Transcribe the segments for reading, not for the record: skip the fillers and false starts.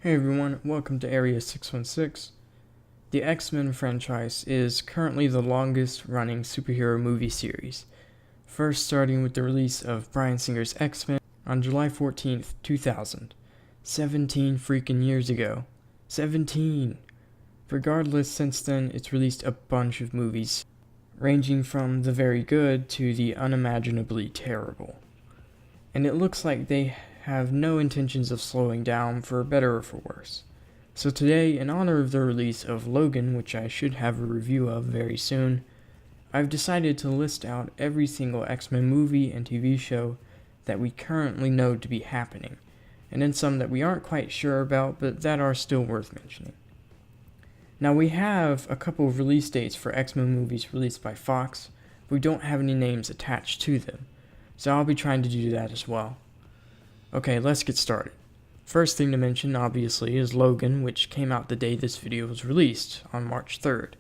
Hey everyone, welcome to Area 616. The X-Men franchise is currently the longest running superhero movie series, first starting with the release of Bryan Singer's X-Men on July 14th, 2000. 17 freaking years ago. 17! Regardless, since then it's released a bunch of movies, ranging from the very good to the unimaginably terrible. And it looks like they have no intentions of slowing down, for better or for worse. So today, in honor of the release of Logan, which I should have a review of very soon, I've decided to list out every single X-Men movie and TV show that we currently know to be happening, and then some that we aren't quite sure about, but that are still worth mentioning. Now we have a couple of release dates for X-Men movies released by Fox, but we don't have any names attached to them, so I'll be trying to do that as well. Okay, let's get started. First thing to mention, obviously, is Logan, which came out the day this video was released, on March 3rd.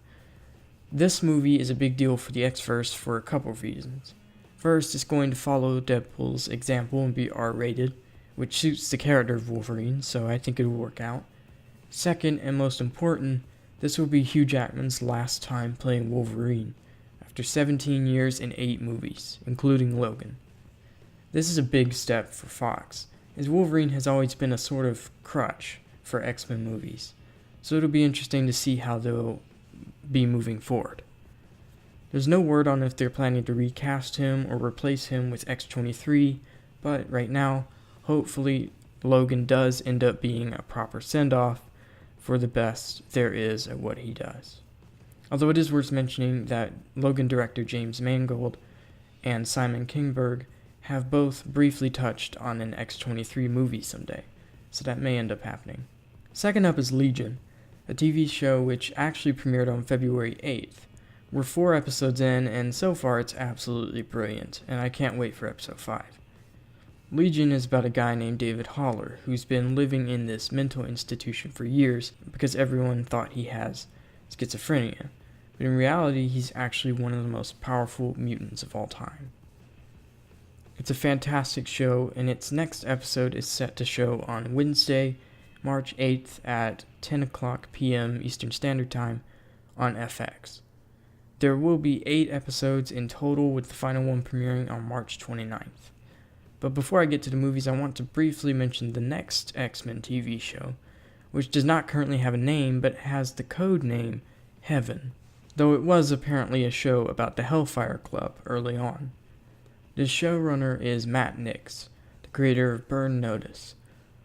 This movie is a big deal for the X-Verse for a couple of reasons. First, it's going to follow Deadpool's example and be R-rated, which suits the character of Wolverine, so I think it'll work out. Second, and most important, this will be Hugh Jackman's last time playing Wolverine, after 17 years and 8 movies, including Logan. This is a big step for Fox, as Wolverine has always been a sort of crutch for X-Men movies, so it'll be interesting to see how they'll be moving forward. There's no word on if they're planning to recast him or replace him with X-23, but right now, hopefully, Logan does end up being a proper send-off for the best there is at what he does. Although it is worth mentioning that Logan director James Mangold and Simon Kinberg have both briefly touched on an X-23 movie someday, so that may end up happening. Second up is Legion, a TV show which actually premiered on February 8th. We're 4 episodes in, and so far it's absolutely brilliant, and I can't wait for episode 5. Legion is about a guy named David Haller, who's been living in this mental institution for years because everyone thought he has schizophrenia, but in reality he's actually one of the most powerful mutants of all time. It's a fantastic show, and its next episode is set to show on Wednesday, March 8th at 10 o'clock p.m. Eastern Standard Time on FX. There will be 8 episodes in total, with the final one premiering on March 29th. But before I get to the movies, I want to briefly mention the next X-Men TV show, which does not currently have a name, but has the code name Heaven, though it was apparently a show about the Hellfire Club early on. The showrunner is Matt Nix, the creator of Burn Notice.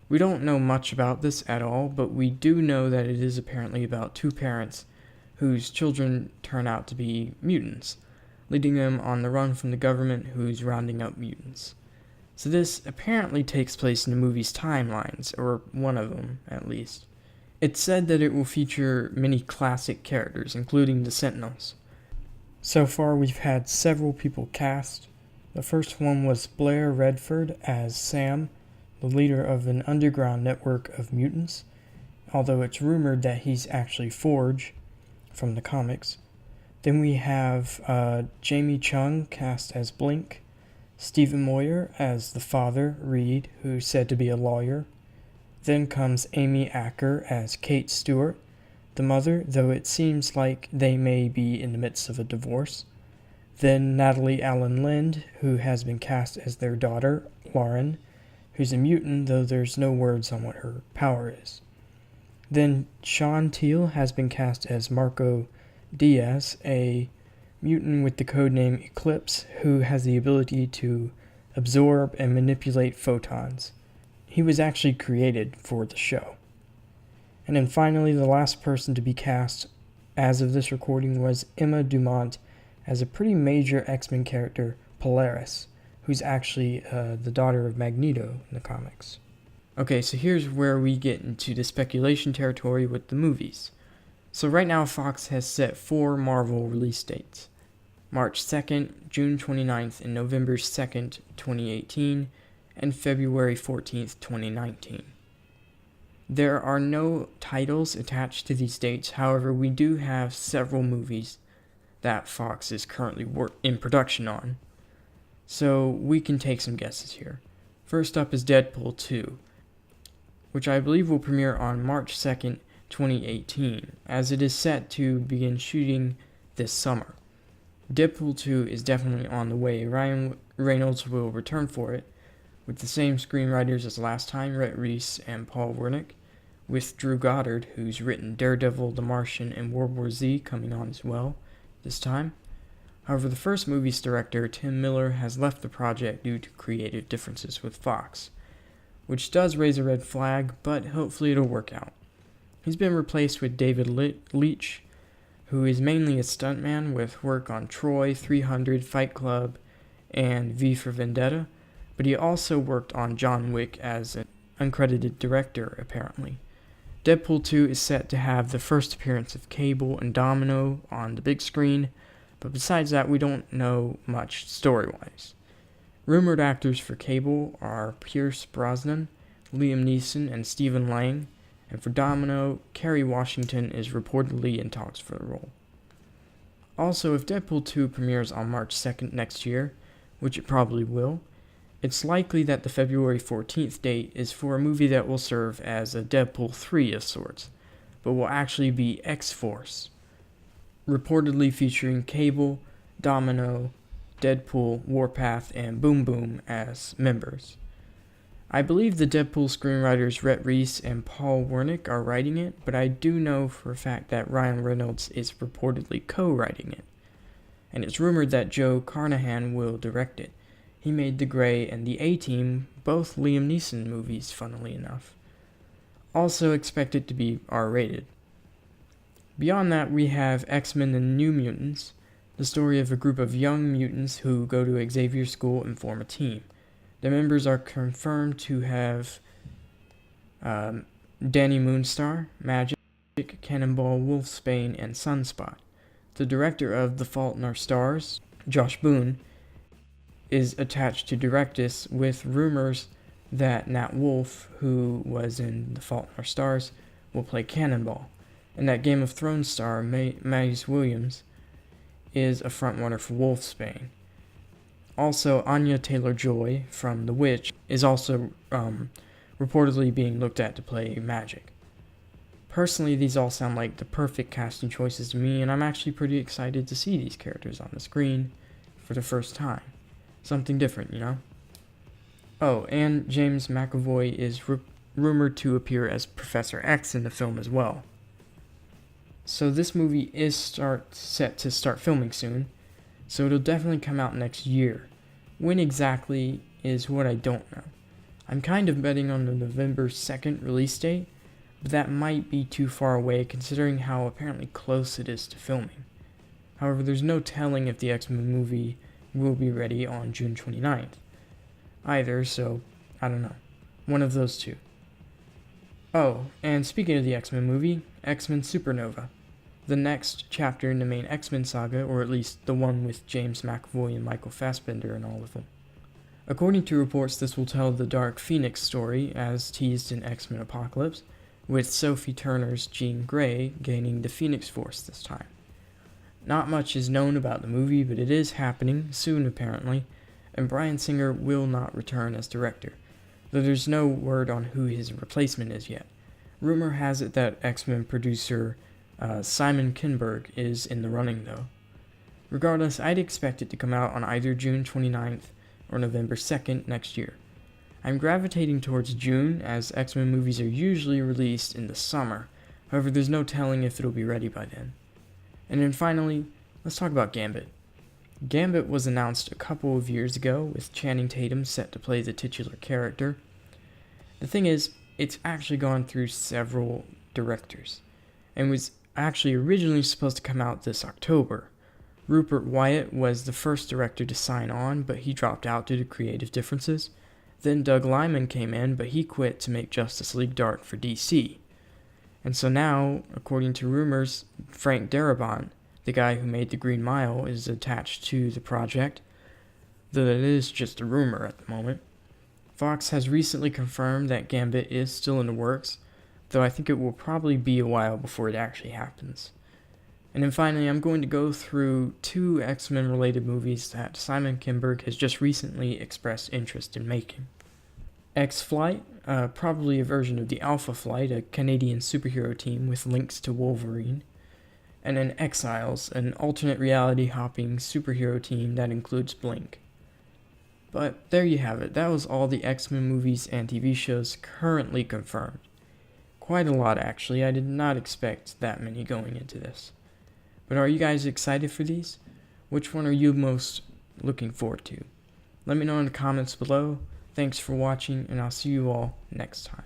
We don't know much about this at all, but we do know that it is apparently about 2 parents whose children turn out to be mutants, leading them on the run from the government who's rounding up mutants. So this apparently takes place in the movie's timelines, or one of them at least. It's said that it will feature many classic characters, including the Sentinels. So far we've had several people cast. The first one was Blair Redford as Sam, the leader of an underground network of mutants, although it's rumored that he's actually Forge from the comics. Then we have Jamie Chung cast as Blink, Stephen Moyer as the father, Reed, who's said to be a lawyer. Then comes Amy Acker as Kate Stewart, the mother, though it seems like they may be in the midst of a divorce. Then Natalie Allen Lind, who has been cast as their daughter, Lauren, who's a mutant, though there's no words on what her power is. Then Sean Teal has been cast as Marco Diaz, a mutant with the codename Eclipse, who has the ability to absorb and manipulate photons. He was actually created for the show. And then finally, the last person to be cast as of this recording was Emma Dumont as a pretty major X-Men character, Polaris, who's actually the daughter of Magneto in the comics. Okay, so here's where we get into the speculation territory with the movies. So right now Fox has set 4 Marvel release dates: March 2nd, June 29th, and November 2nd, 2018, and February 14th, 2019. There are no titles attached to these dates, however we do have several movies that Fox is currently in production on. So we can take some guesses here. First up is Deadpool 2. which I believe will premiere on March 2nd, 2018, as it is set to begin shooting this summer. Deadpool 2 is definitely on the way. Ryan Reynolds will return for it, with the same screenwriters as last time, Rhett Reese and Paul Wernick, with Drew Goddard, who's written Daredevil, The Martian, and World War Z, coming on as well this time. However, the first movie's director, Tim Miller, has left the project due to creative differences with Fox, which does raise a red flag, but hopefully it'll work out. He's been replaced with David Leitch, who is mainly a stuntman with work on Troy, 300, Fight Club, and V for Vendetta, but he also worked on John Wick as an uncredited director, apparently. Deadpool 2 is set to have the first appearance of Cable and Domino on the big screen, but besides that, we don't know much story-wise. Rumored actors for Cable are Pierce Brosnan, Liam Neeson, and Stephen Lang, and for Domino, Kerry Washington is reportedly in talks for the role. Also, if Deadpool 2 premieres on March 2nd next year, which it probably will, it's likely that the February 14th date is for a movie that will serve as a Deadpool 3 of sorts, but will actually be X-Force, reportedly featuring Cable, Domino, Deadpool, Warpath, and Boom Boom as members. I believe the Deadpool screenwriters Rhett Reese and Paul Wernick are writing it, but I do know for a fact that Ryan Reynolds is reportedly co-writing it, and it's rumored that Joe Carnahan will direct it. He made The Grey and The A-Team, both Liam Neeson movies, funnily enough. Also expected to be R-rated. Beyond that, we have X-Men and New Mutants, the story of a group of young mutants who go to Xavier School and form a team. The members are confirmed to have Danny Moonstar, Magic, Cannonball, Wolfsbane, and Sunspot. The director of The Fault in Our Stars, Josh Boone, is attached to direct this, with rumors that Nat Wolff, who was in The Fault in Our Stars, will play Cannonball, and that Game of Thrones star Maisie Williams is a frontrunner for Wolfsbane. Also, Anya Taylor-Joy from The Witch is also reportedly being looked at to play Magic. Personally, these all sound like the perfect casting choices to me, and I'm actually pretty excited to see these characters on the screen for the first time. Something different, you know? Oh, and James McAvoy is rumored to appear as Professor X in the film as well. So this movie is set to start filming soon, so it'll definitely come out next year. When exactly is what I don't know. I'm kind of betting on the November 2nd release date, but that might be too far away considering how apparently close it is to filming. However, there's no telling if the X-Men movie will be ready on June 29th either, so I don't know. One of those two. Oh, and speaking of the X-Men movie, X-Men Supernova. The next chapter in the main X-Men saga, or at least the one with James McAvoy and Michael Fassbender and all of them. According to reports, this will tell the Dark Phoenix story, as teased in X-Men Apocalypse, with Sophie Turner's Jean Grey gaining the Phoenix Force this time. Not much is known about the movie, but it is happening soon apparently, and Bryan Singer will not return as director, though there's no word on who his replacement is yet. Rumor has it that X-Men producer Simon Kinberg is in the running though. Regardless, I'd expect it to come out on either June 29th or November 2nd next year. I'm gravitating towards June, as X-Men movies are usually released in the summer, however there's no telling if it'll be ready by then. And then finally, let's talk about Gambit. Gambit was announced a couple of years ago, with Channing Tatum set to play the titular character. The thing is, it's actually gone through several directors, and was actually originally supposed to come out this October. Rupert Wyatt was the first director to sign on, but he dropped out due to creative differences. Then Doug Liman came in, but he quit to make Justice League Dark for DC. And so now, according to rumors, Frank Darabont, the guy who made The Green Mile, is attached to the project, though it is just a rumor at the moment. Fox has recently confirmed that Gambit is still in the works, though I think it will probably be a while before it actually happens. And then finally, I'm going to go through 2 X-Men related movies that Simon Kinberg has just recently expressed interest in making. X-Flight, probably a version of the Alpha Flight, a Canadian superhero team with links to Wolverine. And then Exiles, an alternate reality hopping superhero team that includes Blink. But there you have it. That was all the X-Men movies and TV shows currently confirmed. Quite a lot, actually. I did not expect that many going into this. But are you guys excited for these? Which one are you most looking forward to? Let me know in the comments below. Thanks for watching, and I'll see you all next time.